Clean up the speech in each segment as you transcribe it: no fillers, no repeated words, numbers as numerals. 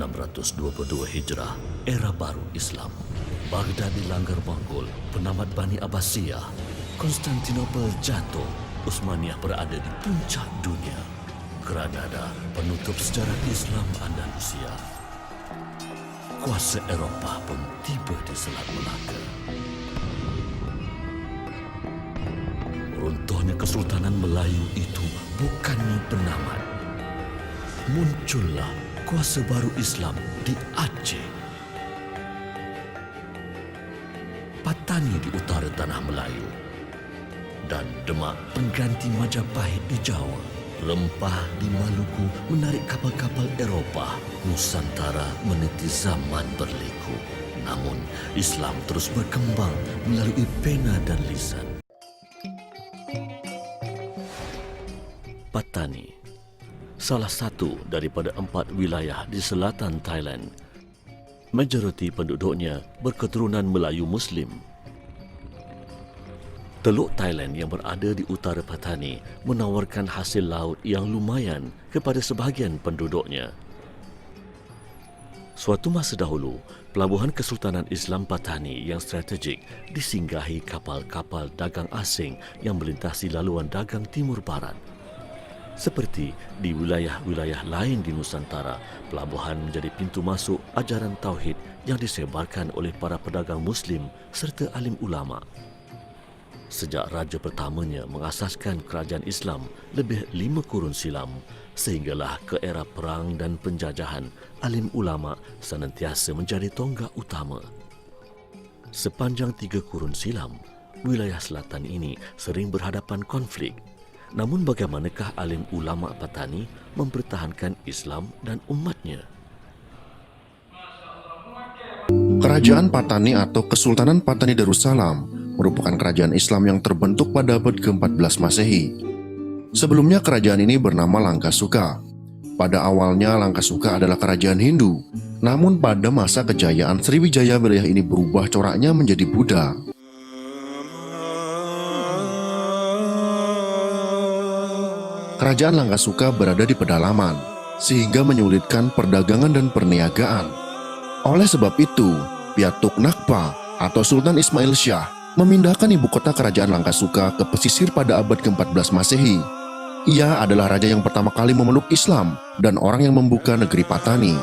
622 Hijrah, era baru Islam. Baghdad dilanggar Mongol, penamat Bani Abbasiyah. Konstantinopel jatuh, Utsmaniyah berada di puncak dunia. Granada, penutup sejarah Islam Andalusia. Kuasa Eropah pun tiba di Selat Melaka. Runtuhnya Kesultanan Melayu itu bukannya penamat. Muncullah kuasa baru Islam di Aceh. Patani di utara tanah Melayu dan Demak pengganti Majapahit di Jawa. Rempah di Maluku menarik kapal-kapal Eropah. Nusantara meniti zaman berliku. Namun Islam terus berkembang melalui pena dan lisan. Patani, salah satu daripada 4 wilayah di selatan Thailand. Majoriti penduduknya berketurunan Melayu Muslim. Teluk Thailand yang berada di utara Patani menawarkan hasil laut yang lumayan kepada sebahagian penduduknya. Suatu masa dahulu, pelabuhan Kesultanan Islam Patani yang strategik disinggahi kapal-kapal dagang asing yang melintasi laluan dagang timur barat. Seperti di wilayah-wilayah lain di Nusantara, pelabuhan menjadi pintu masuk ajaran Tauhid yang disebarkan oleh para pedagang Muslim serta alim ulama. Sejak raja pertamanya mengasaskan kerajaan Islam lebih 5 kurun silam, sehinggalah ke era perang dan penjajahan, alim ulama senantiasa menjadi tonggak utama. Sepanjang 3 kurun silam, wilayah selatan ini sering berhadapan konflik. Namun bagaimanakah alim ulama Patani mempertahankan Islam dan umatnya? Kerajaan Patani atau Kesultanan Patani Darussalam merupakan kerajaan Islam yang terbentuk pada abad ke-14 Masehi. Sebelumnya kerajaan ini bernama Langkasuka. Pada awalnya Langkasuka adalah kerajaan Hindu, namun pada masa kejayaan Sriwijaya wilayah ini berubah coraknya menjadi Buddha. Kerajaan Langkasuka berada di pedalaman, sehingga menyulitkan perdagangan dan perniagaan. Oleh sebab itu, Piatuk Nakpa atau Sultan Ismail Shah memindahkan ibu kota kerajaan Langkasuka ke pesisir pada abad ke-14 Masehi. Ia adalah raja yang pertama kali memeluk Islam dan orang yang membuka negeri Patani.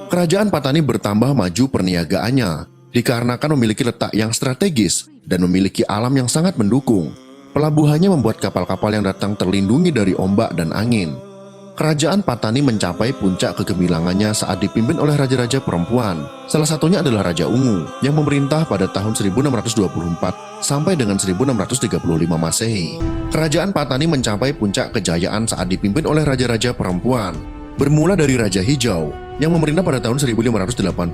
Kerajaan Patani bertambah maju perniagaannya, dikarenakan memiliki letak yang strategis dan memiliki alam yang sangat mendukung. Pelabuhannya membuat kapal-kapal yang datang terlindungi dari ombak dan angin. Kerajaan Patani mencapai puncak kegemilangannya saat dipimpin oleh raja-raja perempuan. Salah satunya adalah Raja Ungu yang memerintah pada tahun 1624 sampai dengan 1635 Masehi. Kerajaan Patani mencapai puncak kejayaan saat dipimpin oleh raja-raja perempuan. Bermula dari Raja Hijau yang memerintah pada tahun 1584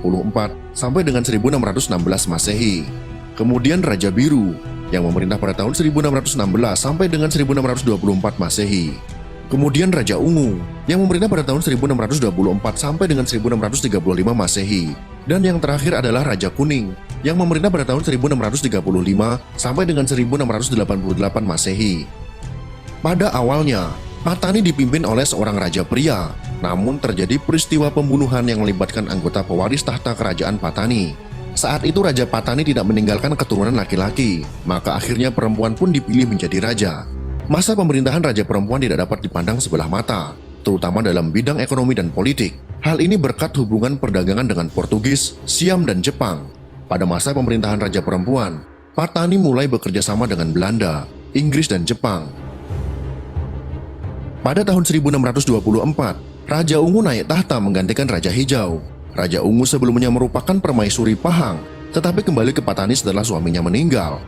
sampai dengan 1616 Masehi. Kemudian Raja Biru yang memerintah pada tahun 1616 sampai dengan 1624 Masehi. Kemudian Raja Ungu yang memerintah pada tahun 1624 sampai dengan 1635 Masehi. Dan yang terakhir adalah Raja Kuning yang memerintah pada tahun 1635 sampai dengan 1688 Masehi. Pada awalnya, Patani dipimpin oleh seorang raja pria, namun terjadi peristiwa pembunuhan yang melibatkan anggota pewaris tahta kerajaan Patani. Saat itu Raja Patani tidak meninggalkan keturunan laki-laki, maka akhirnya perempuan pun dipilih menjadi raja. Masa pemerintahan raja perempuan tidak dapat dipandang sebelah mata, terutama dalam bidang ekonomi dan politik. Hal ini berkat hubungan perdagangan dengan Portugis, Siam, dan Jepang. Pada masa pemerintahan raja perempuan, Patani mulai bekerja sama dengan Belanda, Inggris, dan Jepang. Pada tahun 1624, Raja Ungu naik tahta menggantikan Raja Hijau. Raja Ungu sebelumnya merupakan permaisuri Pahang, tetapi kembali ke Patani setelah suaminya meninggal.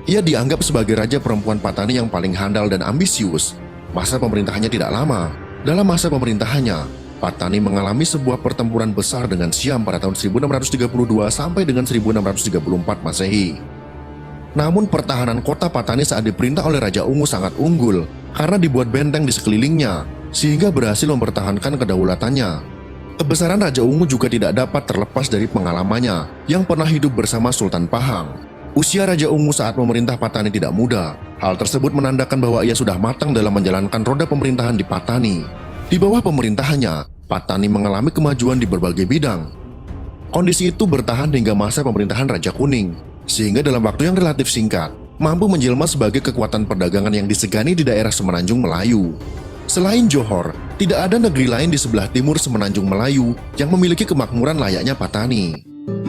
Ia dianggap sebagai raja perempuan Patani yang paling handal dan ambisius. Masa pemerintahannya tidak lama. Dalam masa pemerintahannya, Patani mengalami sebuah pertempuran besar dengan Siam pada tahun 1632 sampai dengan 1634 Masehi. Namun pertahanan kota Patani saat diperintah oleh Raja Ungu sangat unggul karena dibuat benteng di sekelilingnya, sehingga berhasil mempertahankan kedaulatannya. Kebesaran Raja Ungu juga tidak dapat terlepas dari pengalamannya yang pernah hidup bersama Sultan Pahang. Usia Raja Ungu saat memerintah Patani tidak muda. Hal tersebut menandakan bahwa ia sudah matang dalam menjalankan roda pemerintahan di Patani. Di bawah pemerintahannya, Patani mengalami kemajuan di berbagai bidang. Kondisi itu bertahan hingga masa pemerintahan Raja Kuning, sehingga dalam waktu yang relatif singkat, mampu menjelma sebagai kekuatan perdagangan yang disegani di daerah Semenanjung Melayu. Selain Johor, tidak ada negeri lain di sebelah timur Semenanjung Melayu yang memiliki kemakmuran layaknya Patani.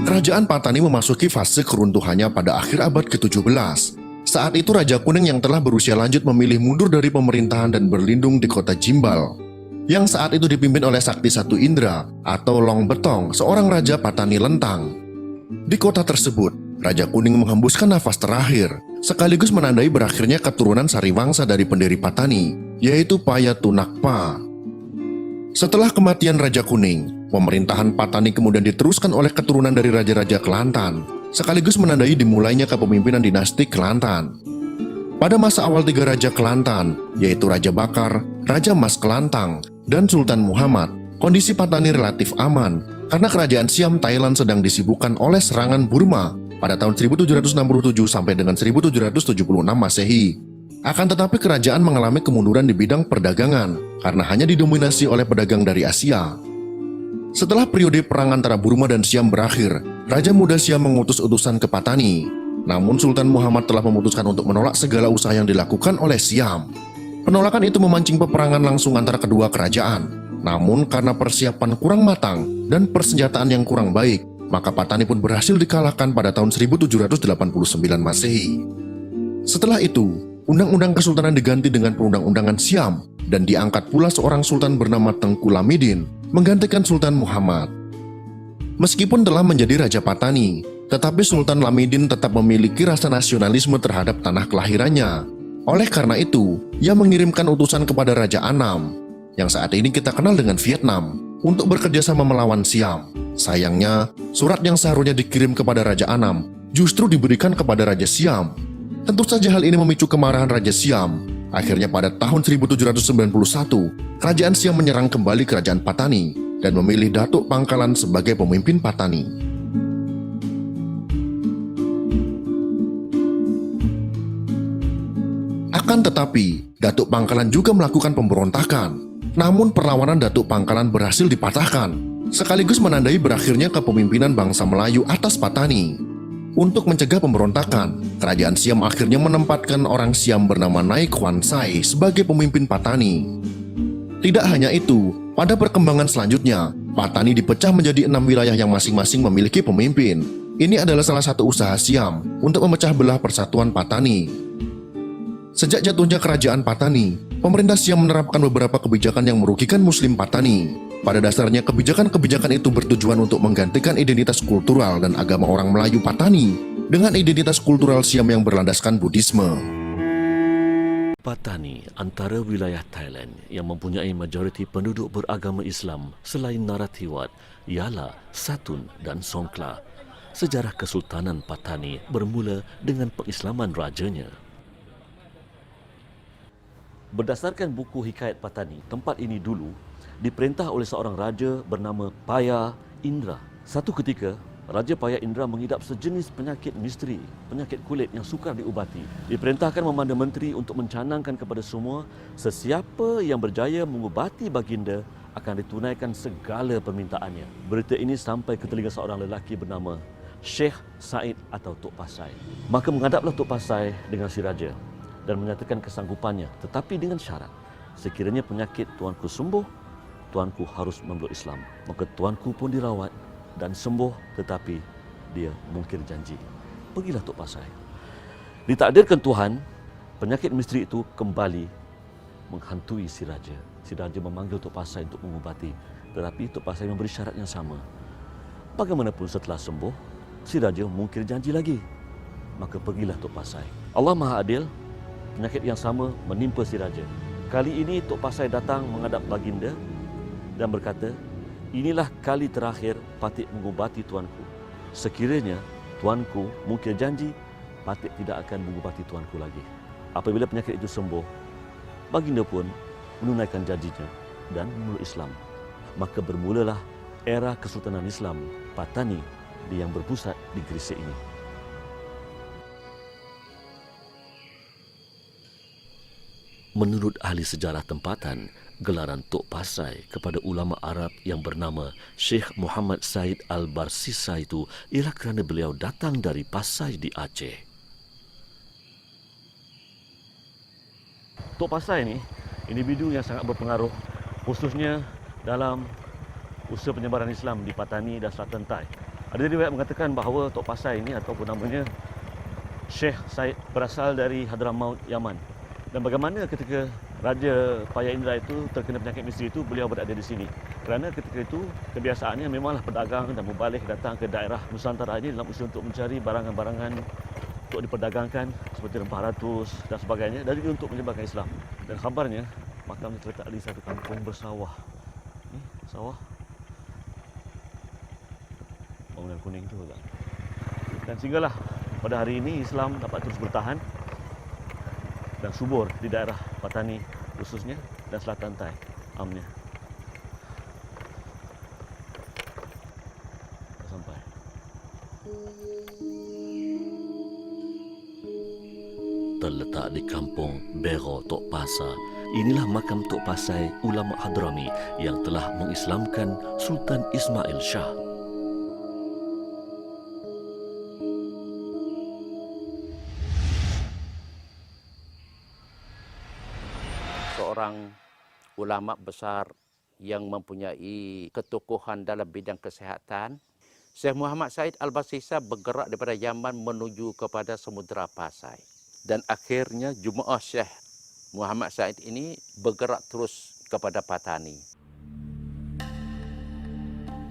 Kerajaan Patani memasuki fase keruntuhannya pada akhir abad ke-17. Saat itu Raja Kuning yang telah berusia lanjut memilih mundur dari pemerintahan dan berlindung di kota Jimbal, yang saat itu dipimpin oleh Sakti Satu Indra atau Long Betong, seorang Raja Patani Lentang. Di kota tersebut, Raja Kuning menghembuskan nafas terakhir, sekaligus menandai berakhirnya keturunan Sariwangsa dari pendiri Patani, yaitu Payatunakpa. Setelah kematian Raja Kuning, pemerintahan Patani kemudian diteruskan oleh keturunan dari Raja-Raja Kelantan, sekaligus menandai dimulainya kepemimpinan dinasti Kelantan. Pada masa awal 3 Raja Kelantan, yaitu Raja Bakar, Raja Mas Kelantang, dan Sultan Muhammad, kondisi Patani relatif aman karena kerajaan Siam Thailand sedang disibukkan oleh serangan Burma pada tahun 1767 sampai dengan 1776 Masehi. Akan tetapi kerajaan mengalami kemunduran di bidang perdagangan karena hanya didominasi oleh pedagang dari Asia. Setelah periode perang antara Burma dan Siam berakhir, Raja Muda Siam mengutus utusan ke Patani. Namun Sultan Muhammad telah memutuskan untuk menolak segala usaha yang dilakukan oleh Siam. Penolakan itu memancing peperangan langsung antara kedua kerajaan. Namun karena persiapan kurang matang dan persenjataan yang kurang baik, maka Patani pun berhasil dikalahkan pada tahun 1789 Masehi. Setelah itu, Undang-Undang Kesultanan diganti dengan Perundang-Undangan Siam dan diangkat pula seorang sultan bernama Tengku Lamidin menggantikan Sultan Muhammad. Meskipun telah menjadi Raja Patani, tetapi Sultan Lamidin tetap memiliki rasa nasionalisme terhadap tanah kelahirannya. Oleh karena itu, ia mengirimkan utusan kepada Raja Anam, yang saat ini kita kenal dengan Vietnam, untuk bekerja sama melawan Siam. Sayangnya, surat yang seharusnya dikirim kepada Raja Anam justru diberikan kepada Raja Siam. Tentu saja hal ini memicu kemarahan Raja Siam. Akhirnya pada tahun 1791, Kerajaan Siam menyerang kembali Kerajaan Patani dan memilih Datuk Pangkalan sebagai pemimpin Patani. Akan tetapi, Datuk Pangkalan juga melakukan pemberontakan. Namun perlawanan Datuk Pangkalan berhasil dipatahkan, sekaligus menandai berakhirnya kepemimpinan bangsa Melayu atas Patani. Untuk mencegah pemberontakan, Kerajaan Siam akhirnya menempatkan orang Siam bernama Naik Hwan Sai sebagai pemimpin Patani. Tidak hanya itu, pada perkembangan selanjutnya, Patani dipecah menjadi 6 wilayah yang masing-masing memiliki pemimpin. Ini adalah salah satu usaha Siam untuk memecah belah persatuan Patani. Sejak jatuhnya Kerajaan Patani, pemerintah Siam menerapkan beberapa kebijakan yang merugikan Muslim Patani. Pada dasarnya, kebijakan-kebijakan itu bertujuan untuk menggantikan identitas kultural dan agama orang Melayu Patani dengan identitas kultural Siam yang berlandaskan Buddhisme. Patani antara wilayah Thailand yang mempunyai majoriti penduduk beragama Islam selain Narathiwat, Yala, Satun dan Songkhla. Sejarah Kesultanan Patani bermula dengan pengislaman rajanya. Berdasarkan buku Hikayat Patani, tempat ini dulu diperintah oleh seorang raja bernama Paya Indra. Satu ketika, Raja Paya Indra mengidap sejenis penyakit misteri, penyakit kulit yang sukar diubati. Diperintahkan memandu menteri untuk mencanangkan kepada semua, sesiapa yang berjaya mengubati baginda akan ditunaikan segala permintaannya. Berita ini sampai ke telinga seorang lelaki bernama Syekh Said atau Tok Pasai. Maka menghadaplah Tok Pasai dengan si raja dan menyatakan kesanggupannya, tetapi dengan syarat, sekiranya penyakit tuanku sembuh, tuanku harus memeluk Islam. Maka tuanku pun dirawat dan sembuh, tetapi dia mungkir janji. Pergilah Tok Pasai. Ditakdirkan Tuhan, penyakit misteri itu kembali menghantui si raja. Si raja memanggil Tok Pasai untuk mengubati, tetapi Tok Pasai memberi syarat yang sama. Bagaimanapun setelah sembuh, si raja mungkir janji lagi. Maka pergilah Tok Pasai. Allah Maha Adil, penyakit yang sama menimpa si raja. Kali ini Tok Pasai datang menghadap baginda dan berkata, inilah kali terakhir Patik mengubati tuanku. Sekiranya tuanku mungkir janji, Patik tidak akan mengubati tuanku lagi. Apabila penyakit itu sembuh, baginda pun menunaikan janjinya dan memeluk Islam. Maka bermulalah era Kesultanan Islam Patani yang berpusat di Gresik ini. Menurut ahli sejarah tempatan, Gelaran Tok Pasai kepada ulama Arab yang bernama Syekh Muhammad Said Al-Barsisa itu ialah kerana beliau datang dari Pasai di Aceh. Tok Pasai ni individu yang sangat berpengaruh khususnya dalam usaha penyebaran Islam di Patani dan Selatan Tai. Ada riwayat mengatakan bahawa Tok Pasai ini ataupun namanya Syekh Said berasal dari Hadramaut, Yaman. Dan bagaimana ketika Raja Paya Indra itu terkena penyakit misteri itu, beliau berada di sini. Kerana ketika itu kebiasaannya memanglah pedagang dan mubalik datang ke daerah Nusantara ini dalam usaha untuk mencari barangan-barangan untuk diperdagangkan seperti rempah ratus dan sebagainya, dan juga untuk menyebarkan Islam. Dan khabarnya makamnya terletak di satu kampung bersawah. Ni sawah. Bangunan kuning tu juga. Dan sehinggalah pada hari ini Islam dapat terus bertahan dan subur di daerah Patani khususnya dan Selatan Tai amnya. Sampai. Terletak di kampung Bero Tok Pasa, inilah makam Tok Pasai ulama Hadrami yang telah mengislamkan Sultan Ismail Shah. Seorang ulama besar yang mempunyai ketokohan dalam bidang kesihatan, Syekh Muhammad Said Al-Barsisa bergerak daripada Yaman menuju kepada Samudra Pasai. Dan akhirnya Jemaah Syekh Muhammad Said ini bergerak terus kepada Patani.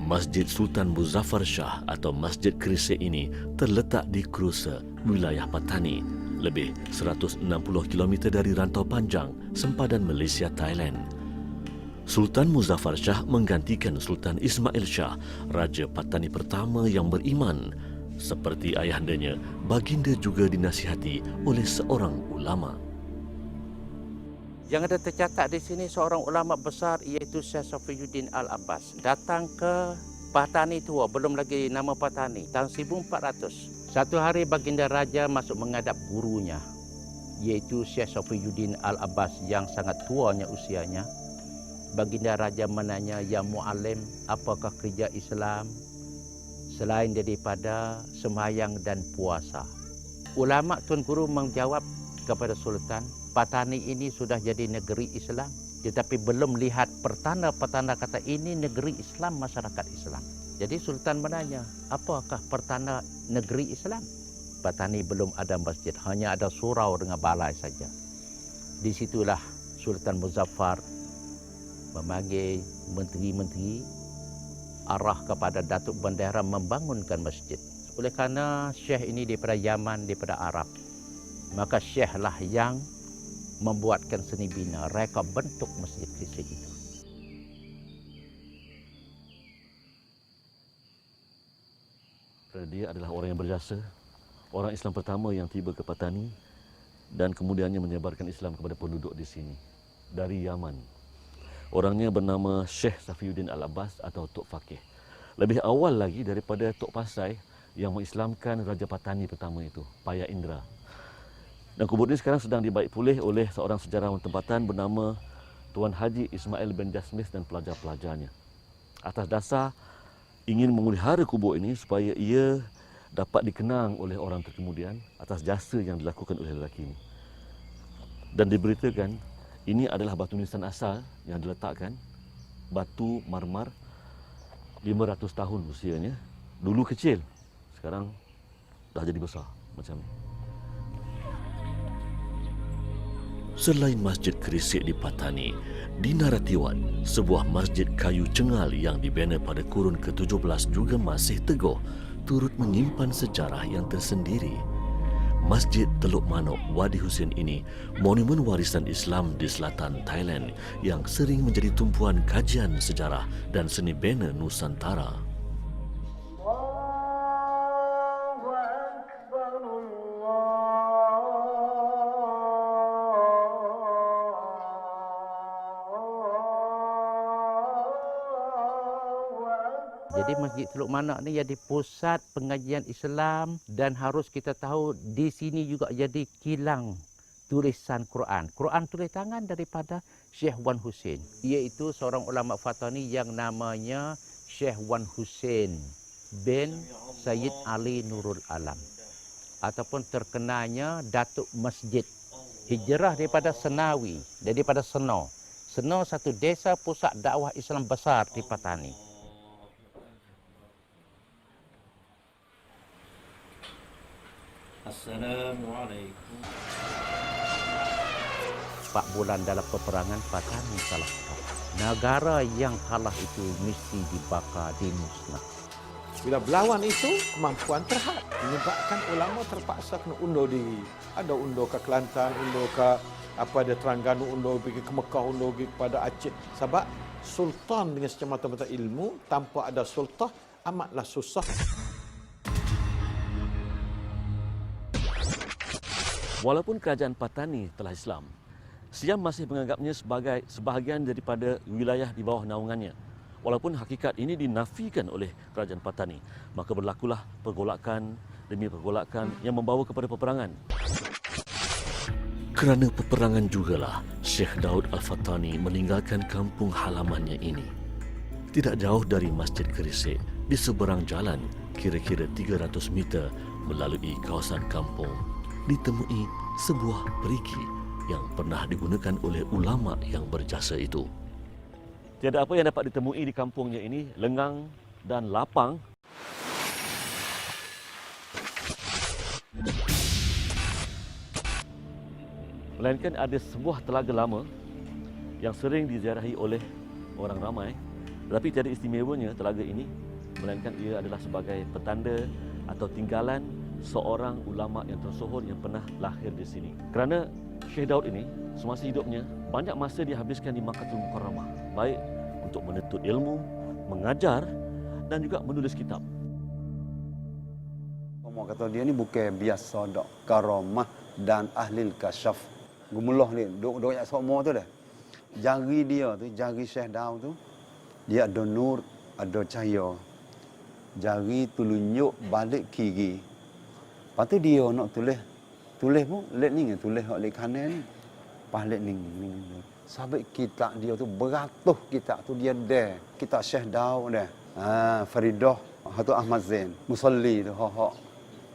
Masjid Sultan Muzaffar Shah atau Masjid Kerisik ini terletak di Krusa, wilayah Patani, lebih 160 km dari rantau panjang sempadan Malaysia Thailand. Sultan Muzaffar Shah menggantikan Sultan Ismail Shah, Raja Patani pertama yang beriman. Seperti ayahandanya, baginda juga dinasihati oleh seorang ulama. Yang ada tercatat di sini seorang ulama besar iaitu Syekh Safiyuddin Al-Abbas datang ke Patani tua, belum lagi nama Patani, tahun 1400. Satu hari baginda raja masuk menghadap gurunya iaitu Syekh Safiyuddin Al-Abbas yang sangat tuanya usianya. Baginda raja menanya, "Ya Muallim, apakah kerja Islam selain daripada sembahyang dan puasa?" Ulama Tuan Guru menjawab kepada Sultan, "Patani ini sudah jadi negeri Islam, tetapi belum lihat pertanda-pertanda kata ini negeri Islam, masyarakat Islam." Jadi Sultan menanya, "Apakah pertanda negeri Islam?" Patani belum ada masjid, hanya ada surau dengan balai saja. Di situlah Sultan Muzaffar memanggil menteri-menteri arah kepada Datuk Bandera membangunkan masjid. Oleh kerana Syekh ini daripada Yaman, daripada Arab, maka Syekh lah yang membuatkan seni bina, reka bentuk masjid Kerisik itu. Dia adalah orang yang berjasa, orang Islam pertama yang tiba ke Patani dan kemudiannya menyebarkan Islam kepada penduduk di sini dari Yaman. Orangnya bernama Syekh Safiyuddin Al-Abbas atau Tok Fakih. Lebih awal lagi daripada Tok Pasai yang mengislamkan Raja Patani pertama itu, Paya Indra. Dan kubur ini sekarang sedang dibaik pulih oleh seorang sejarawan tempatan bernama Tuan Haji Ismail bin Jasmith dan pelajar-pelajarnya. Atas dasar ingin memelihara kubur ini supaya ia dapat dikenang oleh orang terkemudian atas jasa yang dilakukan oleh lelaki ini. Dan diberitakan ini adalah batu nisan asal yang diletakkan, batu marmar 500 tahun usianya. Dulu kecil, sekarang dah jadi besar macam ni. Selain Masjid Kerisik di Patani, di Naratiwat, sebuah masjid kayu cengal yang dibina pada kurun ke-17 juga masih teguh, turut menyimpan sejarah yang tersendiri. Masjid Teluk Manuk Wadi Husin ini monumen warisan Islam di selatan Thailand yang sering menjadi tumpuan kajian sejarah dan seni bina Nusantara. Jadi Masjid Teluk Manuk ni jadi pusat pengajian Islam dan harus kita tahu di sini juga jadi kilang tulisan Quran. Quran tulis tangan daripada Syekh Wan Hussein, iaitu seorang ulama Fatani yang namanya Syekh Wan Hussein bin Sayyid Ali Nurul Alam, ataupun terkenalnya Datuk Masjid. Hijrah daripada Senawi, daripada Seno. Seno satu desa pusat dakwah Islam besar di Patani. Assalamualaikum. 4 bulan dalam peperangan, Patani kalah. Negara yang kalah itu mesti dibakar, dimusnah. Bila berlawan itu, kemampuan terhad. Menyebabkan ulama terpaksa kena undur diri. Ada undur ke Kelantan, undur ke Terengganu, undur pergi ke Mekah, undur pergi kepada Aceh. Sebab sultan dengan semata-mata ilmu, tanpa ada sultan, amatlah susah. Walaupun kerajaan Patani telah Islam, Siam masih menganggapnya sebagai sebahagian daripada wilayah di bawah naungannya. Walaupun hakikat ini dinafikan oleh kerajaan Patani, maka berlakulah pergolakan demi pergolakan yang membawa kepada peperangan. Kerana peperangan jugalah Syekh Daud Al-Fatani meninggalkan kampung halamannya ini. Tidak jauh dari Masjid Kerisik, di seberang jalan kira-kira 300 meter melalui kawasan kampung, ditemui sebuah perigi yang pernah digunakan oleh ulama yang berjasa itu. Tiada apa yang dapat ditemui di kampungnya ini, lengang dan lapang. Melainkan ada sebuah telaga lama yang sering diziarahi oleh orang ramai. Tetapi tiada istimewanya telaga ini, melainkan ia adalah sebagai petanda atau tinggalan seorang ulama yang tersohor yang pernah lahir di sini. Kerana Syekh Daud ini semasa hidupnya banyak masa dihabiskan di Makkahul Mukarramah, baik untuk menuntut ilmu, mengajar dan juga menulis kitab. Orang kata dia ni bukan biasa dak, karamah dan ahli kasyaf. Gumulah ni duk yak semua tu dah. Jari dia tu, jari Syekh Daud tu, dia ada nur, ada cahaya. Jari telunjuk balik kiri. Lepas tu dia nak tulis pun lek ni tulis hak lek kanan ni. Pas lek ni. Sampai kitab dia tu beratus kitab tu dia dah. Kitab Syekh Daud dah. Faridah, Hatu Ahmad Zain, Musalli tu hak.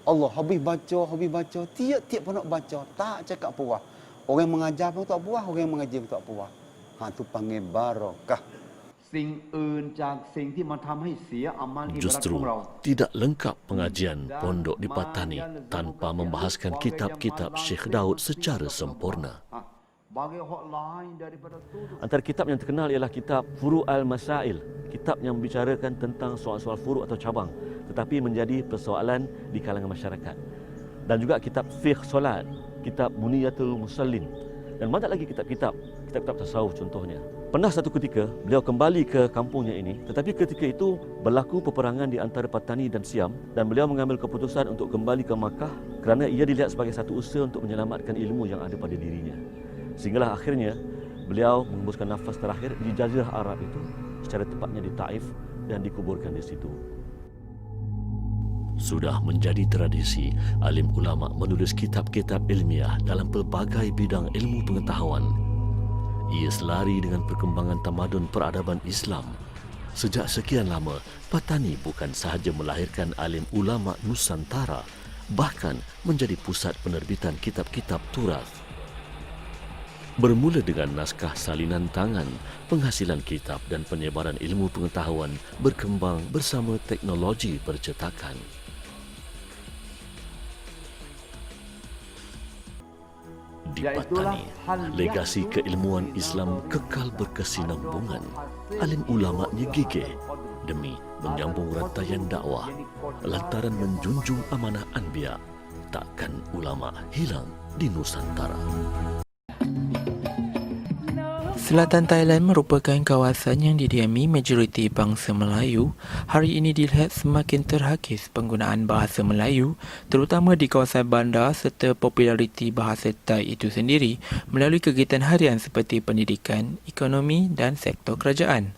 Allah habis baca, tiap-tiap pun nak baca, tak cakap puas. Orang mengajar pun tak puas, orang mengaji pun tak puas. Tu panggil barakah. Justru tidak lengkap pengajian pondok di Patani tanpa membahaskan kitab-kitab Syekh Daud secara sempurna. Antara kitab yang terkenal ialah kitab Furu' al-Masail, kitab yang membicarakan tentang soal-soal furu' atau cabang tetapi menjadi persoalan di kalangan masyarakat. Dan juga kitab Fiqh Solat, kitab Muniyatul Musallin dan banyak lagi kitab-kitab tasawuf contohnya. Pernah satu ketika beliau kembali ke kampungnya ini, tetapi ketika itu berlaku peperangan di antara Patani dan Siam dan beliau mengambil keputusan untuk kembali ke Makkah kerana ia dilihat sebagai satu usaha untuk menyelamatkan ilmu yang ada pada dirinya. Sehinggalah akhirnya beliau mengembuskan nafas terakhir di Jazirah Arab itu, secara tepatnya di Taif, dan dikuburkan di situ. Sudah menjadi tradisi alim ulama menulis kitab-kitab ilmiah dalam pelbagai bidang ilmu pengetahuan. Ia selari dengan perkembangan tamadun peradaban Islam. Sejak sekian lama, Patani bukan sahaja melahirkan alim ulama Nusantara, bahkan menjadi pusat penerbitan kitab-kitab turath. Bermula dengan naskah salinan tangan, penghasilan kitab dan penyebaran ilmu pengetahuan berkembang bersama teknologi percetakan. Di Patani, legasi keilmuan Islam kekal berkesinambungan. Alim ulama'nya gigih demi menyambung rantaian dakwah. Lantaran menjunjung amanah anbiya, takkan ulama hilang di Nusantara. Selatan Thailand merupakan kawasan yang didiami majoriti bangsa Melayu. Hari ini dilihat semakin terhakis penggunaan bahasa Melayu, terutama di kawasan bandar serta populariti bahasa Thai itu sendiri melalui kegiatan harian seperti pendidikan, ekonomi dan sektor kerajaan.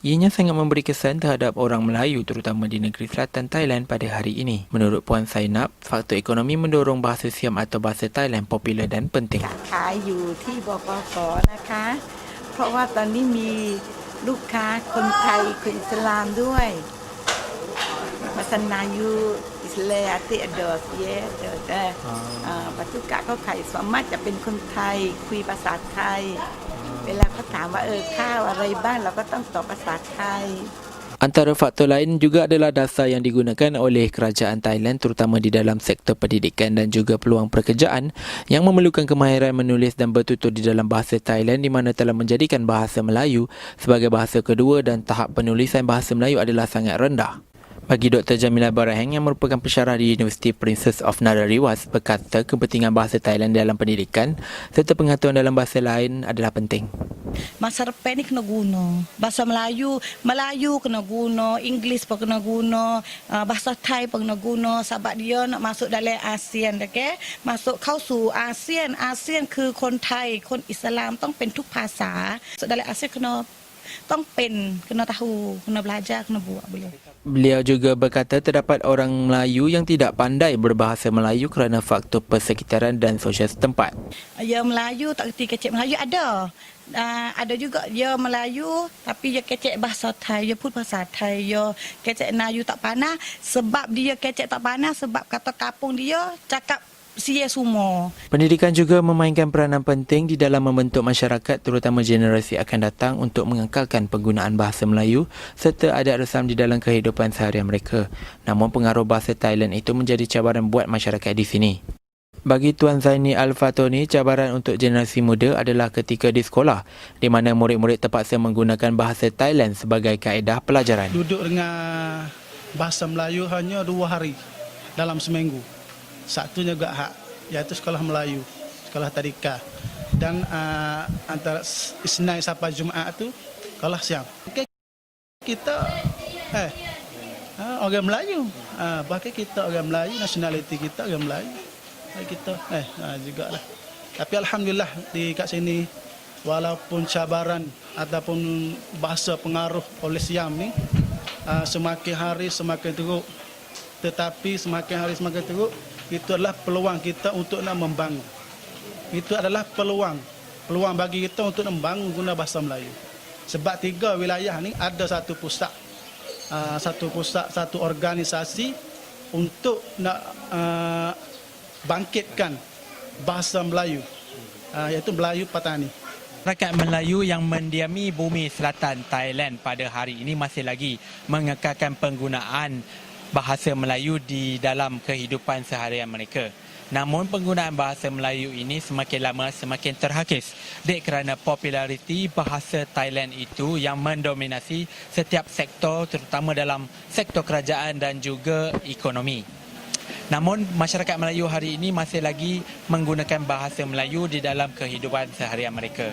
Ianya sangat memberi kesan terhadap orang Melayu terutama di negeri selatan Thailand pada hari ini. Menurut Puan Zainab, faktor ekonomi mendorong bahasa Siam atau bahasa Thailand popular dan penting. ขายอยู่ที่บกส.นะคะ เพราะว่าตอนนี้มีลูกค้าคนไทยคนอิสลามด้วยภาษานายูอิสลามที่อดอสเยสแต่ปัจจุบันเขาขายสามารถจะเป็นคนไทยคุยภาษาไทย เวลาเขาถามว่าข้าวอะไรบ้างเราก็ต้องตอบภาษาไทย Antara faktor lain juga adalah dasar yang digunakan oleh kerajaan Thailand terutama di dalam sektor pendidikan dan juga peluang pekerjaan yang memerlukan kemahiran menulis dan bertutur di dalam bahasa Thailand di mana telah menjadikan bahasa Melayu sebagai bahasa kedua dan tahap penulisan bahasa Melayu adalah sangat rendah. Bagi Dr. Jamila Baraheng yang merupakan pensyarah di University Princess of Narariwas berkata kepentingan bahasa Thailand dalam pendidikan serta pengetahuan dalam bahasa lain adalah penting. Masa depan ni kena guna. Bahasa Melayu kena guna, Inggeris pun kena guna, bahasa Thai pun kena guna sebab dia nak masuk dalam ASEAN, okay? Masukเข้าสู่อาเซียน ASEAN คือคนไทยคนอิสลามต้องเป็นทุกภาษา masuk dalam ASEAN kena tahu, kena belajar, kena buat boleh. Beliau juga berkata terdapat orang Melayu yang tidak pandai berbahasa Melayu kerana faktor persekitaran dan sosial setempat. Ya Melayu tak kerti kecek Melayu ada. Ada juga dia Melayu tapi dia kecek bahasa Thai, dia pun bahasa Thai, dia kecek Melayu tak panas sebab dia kecek tak panas sebab kata kampung dia cakap sia semua. Pendidikan juga memainkan peranan penting di dalam membentuk masyarakat terutama generasi akan datang untuk mengekalkan penggunaan bahasa Melayu serta adat resam di dalam kehidupan seharian mereka. Namun pengaruh bahasa Thailand itu menjadi cabaran buat masyarakat di sini. Bagi Tuan Zaini Al-Fatoni, cabaran untuk generasi muda adalah ketika di sekolah di mana murid-murid terpaksa menggunakan bahasa Thailand sebagai kaedah pelajaran. Duduk dengan bahasa Melayu hanya 2 hari dalam seminggu. Satunya juga hak, iaitu sekolah Melayu, sekolah tadika. Dan antara Isnin sampai Jumaat tu sekolah siang. Kita orang Melayu, pakai kita orang Melayu, nasionaliti kita orang Melayu. Kita jugalah. Tapi alhamdulillah di kat sini walaupun cabaran ataupun bahasa pengaruh oleh Siam ni semakin hari semakin teruk. Tetapi semakin hari semakin teruk, itu adalah peluang kita untuk nak membangun. Itu adalah peluang bagi kita untuk nak membangun guna bahasa Melayu. Sebab 3 wilayah ni ada satu pusat, satu organisasi untuk nak bangkitkan bahasa Melayu, iaitu Melayu Patani. Rakyat Melayu yang mendiami bumi selatan Thailand pada hari ini masih lagi mengekalkan penggunaan bahasa Melayu di dalam kehidupan seharian mereka. Namun penggunaan bahasa Melayu ini semakin lama semakin terhakis dek kerana populariti bahasa Thailand itu yang mendominasi setiap sektor terutama dalam sektor kerajaan dan juga ekonomi. Namun masyarakat Melayu hari ini masih lagi menggunakan bahasa Melayu di dalam kehidupan seharian mereka.